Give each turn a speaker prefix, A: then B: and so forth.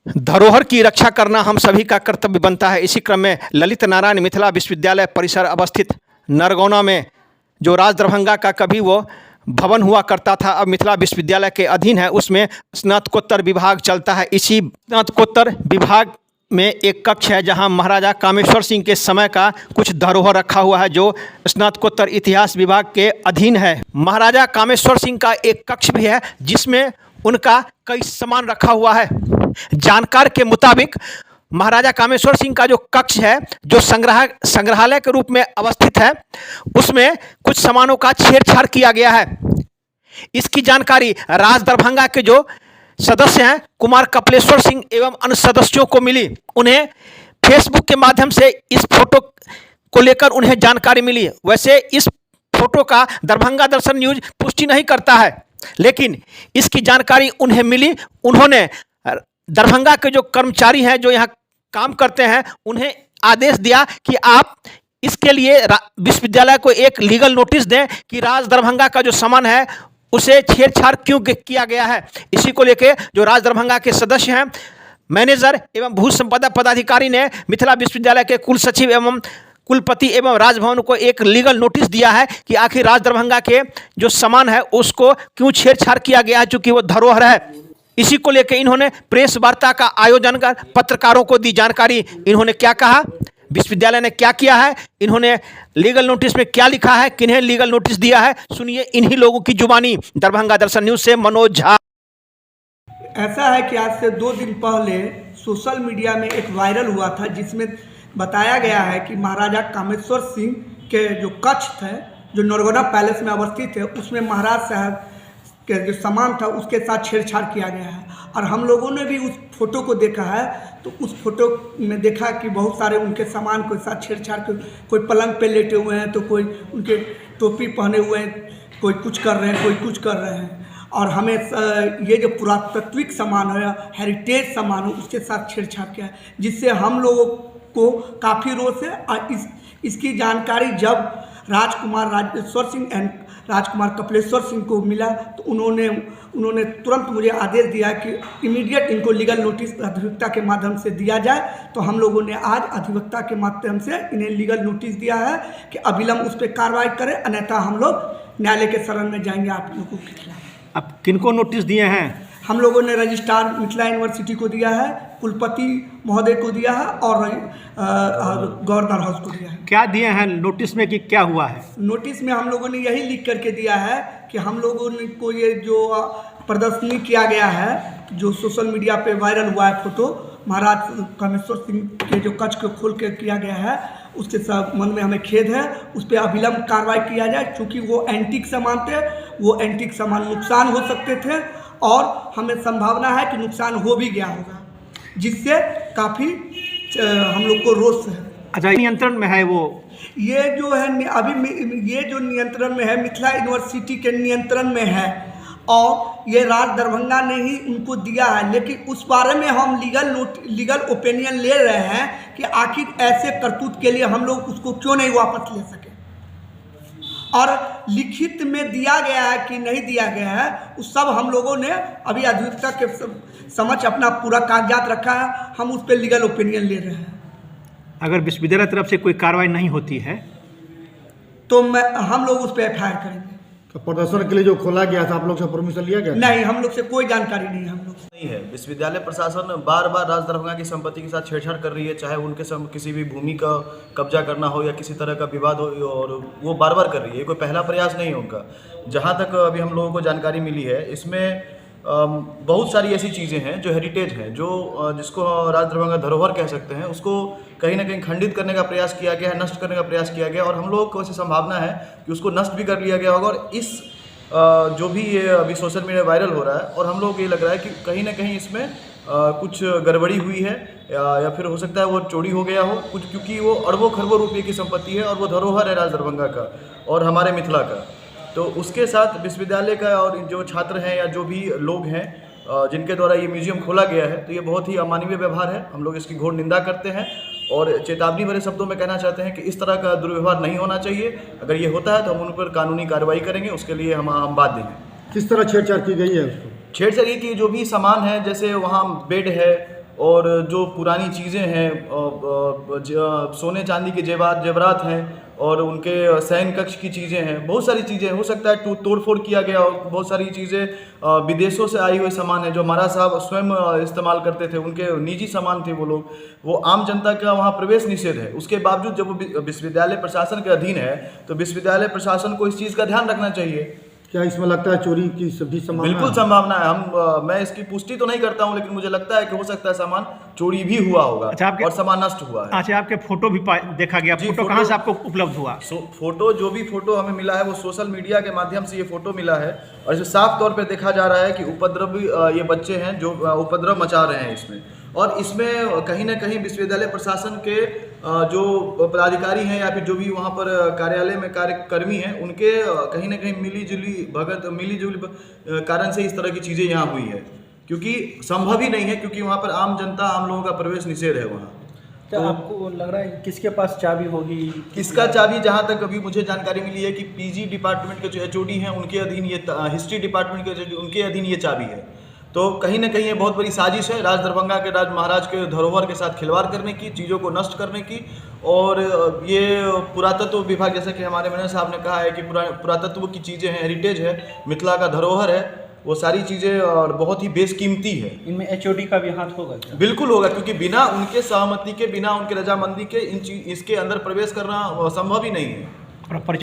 A: धरोहर की रक्षा करना हम सभी का कर्तव्य बनता है। इसी क्रम में ललित नारायण मिथिला विश्वविद्यालय परिसर अवस्थित नरगौना में जो राज दरभंगा का कभी वो भवन हुआ करता था, अब मिथिला विश्वविद्यालय के अधीन है, उसमें स्नातकोत्तर विभाग चलता है। इसी स्नातकोत्तर विभाग में एक कक्ष है जहां महाराजा कामेश्वर सिंह के समय का कुछ धरोहर रखा हुआ है, जो स्नातकोत्तर इतिहास विभाग के अधीन है। महाराजा कामेश्वर सिंह का एक कक्ष भी है जिसमें उनका कई सामान रखा हुआ है। जानकार के मुताबिक महाराजा कामेश्वर सिंह का जो कक्ष है, जो संग्रहालय के रूप में अवस्थित है, उसमें कुछ सामानों का छेड़छाड़ किया गया है। इसकी जानकारी राज दरभंगा के जो सदस्य हैं कुमार कपिलेश्वर सिंह एवं अन्य सदस्यों को मिली। उन्हें फेसबुक के माध्यम से इस फोटो को लेकर उन्हें जानकारी मिली। वैसे इस फोटो का दरभंगा दर्शन न्यूज पुष्टि नहीं करता है, लेकिन इसकी जानकारी उन्हें मिली। उन्होंने दरभंगा के जो कर्मचारी हैं, जो यहाँ काम करते हैं, उन्हें आदेश दिया कि आप इसके लिए विश्वविद्यालय को एक लीगल नोटिस दें कि राज दरभंगा का जो सामान है उसे छेड़छाड़ क्यों किया गया है। इसी को लेकर जो राज दरभंगा के सदस्य हैं, मैनेजर एवं भू संपदा पदाधिकारी ने मिथिला विश्वविद्यालय के कुल सचिव एवं कुलपति एवं राजभवन को एक लीगल नोटिस दिया है कि आखिर राज दरभंगा के जो सामान है उसको क्यों छेड़छाड़ किया गया है, चूंकि वो धरोहर है। इसी को लेकर इन्होंने प्रेस वार्ता का आयोजन कर पत्रकारों को दी जानकारी। इन्होंने क्या कहा, विश्वविद्यालय ने क्या किया है, इन्होंने लीगल नोटिस में क्या लिखा है, किन्हें लीगल नोटिस दिया है, सुनिए इन्हीं लोगों की जुबानी। दरभंगा दर्शन न्यूज से मनोज झा।
B: ऐसा है कि आज से 2 दिन पहले सोशल मीडिया में एक वायरल हुआ था जिसमें बताया गया है कि महाराजा कामेश्वर सिंह के जो कक्ष थे, जो नरगौना पैलेस में अवस्थित है, उसमें महाराज साहब के जो सामान था उसके साथ छेड़छाड़ किया गया है। और हम लोगों ने भी उस फोटो को देखा है, तो उस फोटो में देखा कि बहुत सारे उनके सामान के साथ छेड़छाड़, कोई पलंग पे लेटे हुए हैं, तो कोई उनके टोपी पहने हुए हैं, कोई कुछ कर रहे हैं, कोई कुछ कर रहे हैं। और हमें ये जो पुरातात्विक सामान है, हेरिटेज सामान है, उसके साथ छेड़छाड़ किया है, जिससे हम लोगों को काफ़ी रोष है। और इसकी जानकारी जब राजकुमार राजेश्वर सिंह एंड राजकुमार कपिलेश्वर सिंह को मिला, तो उन्होंने तुरंत मुझे आदेश दिया कि इमीडिएट इनको लीगल नोटिस अधिवक्ता के माध्यम से दिया जाए। तो हम लोगों ने आज अधिवक्ता के माध्यम से इन्हें लीगल नोटिस दिया है कि अविलंब उस पर कार्रवाई करें, अन्यथा हम लोग न्यायालय के शरण में जाएंगे आप लोगों के खिलाफ।
A: अब किनको नोटिस दिए हैं?
B: हम लोगों ने रजिस्ट्रार मिथिला यूनिवर्सिटी को दिया है, कुलपति महोदय को दिया है और गवर्नर हाउस को दिया है।
A: क्या दिए हैं नोटिस में कि क्या हुआ है?
B: नोटिस में हम लोगों ने यही लिख करके दिया है कि हम लोगों को ये जो प्रदर्शनी किया गया है, जो सोशल मीडिया पे वायरल हुआ है फोटो, महाराज कामेश्वर सिंह के जो कक्ष को खोल कर किया गया है, उसके संबंध में हमें खेद है। उस पर अविलंब कार्रवाई किया जाए, क्योंकि वो एंटीक सामान थे, वो एंटीक सामान नुकसान हो सकते थे और हमें संभावना है कि नुकसान हो भी गया होगा, जिससे काफ़ी हम लोग को रोष है।
A: अच्छा, नियंत्रण में है वो?
B: ये जो है अभी ये जो नियंत्रण में है, मिथिला यूनिवर्सिटी के नियंत्रण में है और ये राज दरभंगा ने ही उनको दिया है। लेकिन उस बारे में हम लीगल ओपिनियन ले रहे हैं कि आखिर ऐसे करतूत के लिए हम लोग उसको क्यों नहीं वापस ले सके, और लिखित में दिया गया है कि नहीं दिया गया है, उस सब हम लोगों ने अभी अधिवक्ता के समक्ष अपना पूरा कागजात रखा है। हम उस पर लीगल ओपिनियन ले रहे हैं।
A: अगर विश्वविद्यालय तरफ से कोई कार्रवाई नहीं होती है
B: तो हम लोग उस पर FIR करेंगे।
C: तो प्रदर्शन के लिए जो खोला गया था, आप लोग से परमिशन लिया गया?
B: नहीं, हम लोग से कोई जानकारी नहीं है। हम लोग
D: नहीं है। विश्वविद्यालय प्रशासन बार बार राज दरभंगा की संपत्ति के साथ छेड़छाड़ कर रही है, चाहे उनके किसी भी भूमि का कब्जा करना हो या किसी तरह का विवाद हो, और वो बार बार कर रही है। ये कोई पहला प्रयास नहीं है उनका। जहाँ तक अभी हम लोगों को जानकारी मिली है, इसमें बहुत सारी ऐसी चीज़ें हैं जो हेरिटेज हैं, जो जिसको राज दरभंगा धरोहर कह सकते हैं, उसको कहीं ना कहीं खंडित करने का प्रयास किया गया है, नष्ट करने का प्रयास किया गया, और हम लोगों को ऐसी संभावना है कि उसको नष्ट भी कर लिया गया होगा। और इस जो भी ये अभी सोशल मीडिया वायरल हो रहा है, और हम लोगों को ये लग रहा है कि कहीं ना कहीं इसमें कुछ गड़बड़ी हुई है, या फिर हो सकता है वो चोरी हो गया हो कुछ, क्योंकि वो अरबों खरबों रुपये की संपत्ति है और वो धरोहर है राज दरभंगा का और हमारे मिथिला का। तो उसके साथ विश्वविद्यालय का और जो छात्र हैं या जो भी लोग हैं जिनके द्वारा ये म्यूजियम खोला गया है, तो ये बहुत ही अमानवीय व्यवहार है। हम लोग इसकी घोर निंदा करते हैं और चेतावनी भरे शब्दों में कहना चाहते हैं कि इस तरह का दुर्व्यवहार नहीं होना चाहिए। अगर ये होता है तो हम उन पर कानूनी कार्रवाई करेंगे, उसके लिए हम बात देंगे।
C: किस तरह छेड़छाड़ की गई है उसको?
D: छेड़छाड़ की जो भी सामान है, जैसे वहाँ बेड है और जो पुरानी चीज़ें हैं, सोने चांदी के जेवरात हैं और उनके शयन कक्ष की चीज़ें हैं, बहुत सारी चीज़ें, हो सकता है तोड़फोड़ किया गया और बहुत सारी चीज़ें विदेशों से आई हुई सामान है जो महाराज साहब स्वयं इस्तेमाल करते थे, उनके निजी सामान थे वो लोग, वो आम जनता का वहाँ प्रवेश निषेध है। उसके बावजूद जब वो विश्वविद्यालय प्रशासन के अधीन है तो विश्वविद्यालय प्रशासन को इस चीज़ का ध्यान रखना चाहिए।
C: क्या इसमें लगता है चोरी की सभी संभावना?
D: बिल्कुल संभावना है। मैं इसकी पुष्टि तो नहीं करता हूं, लेकिन मुझे लगता है कि हो सकता है सामान चोरी भी हुआ होगा।
A: अच्छा,
D: और सामान नष्ट हुआ है।
A: अच्छा, आपके फोटो भी देखा गया,
D: जी,
A: फोटो कहाँ से आपको उपलब्ध हुआ?
D: फोटो, जो भी फोटो हमें मिला है वो सोशल मीडिया के माध्यम से ये फोटो मिला है और इसे साफ तौर पे देखा जा रहा है कि उपद्रव ये बच्चे हैं जो उपद्रव मचा रहे हैं इसमें, और इसमें कहीं ना कहीं विश्वविद्यालय प्रशासन के जो पदाधिकारी हैं या फिर जो भी वहाँ पर कार्यालय में कार्यकर्मी हैं उनके कहीं ना कहीं मिली जुली कारण से इस तरह की चीज़ें यहाँ हुई है, क्योंकि संभव ही नहीं है, क्योंकि वहाँ पर आम जनता, आम लोगों का प्रवेश निषेध है वहाँ।
E: क्या आपको लग रहा है किसके पास चाबी होगी?
D: इसका चाबी जहाँ तक अभी मुझे जानकारी मिली है कि पीजी डिपार्टमेंट के जो एचओडी हैं उनके अधीन ये, हिस्ट्री डिपार्टमेंट के उनके अधीन ये चाबी है। तो कहीं ना कहीं ये बहुत बड़ी साजिश है राज दरभंगा के राज महाराज के धरोहर के साथ खिलवाड़ करने की, चीज़ों को नष्ट करने की। और ये पुरातत्व विभाग, जैसे कि हमारे मैनेजर साहब ने कहा है कि पुरातत्व की चीज़ें हैं, हेरिटेज है, मिथिला का धरोहर है, वो सारी चीज़ें और बहुत ही बेशकीमती है।
E: इनमें एचओडी का भी हाथ होगा क्या?
D: बिल्कुल होगा, क्योंकि बिना उनके सहमति के, बिना उनके रजामंदी के इसके अंदर प्रवेश करना संभव ही नहीं है।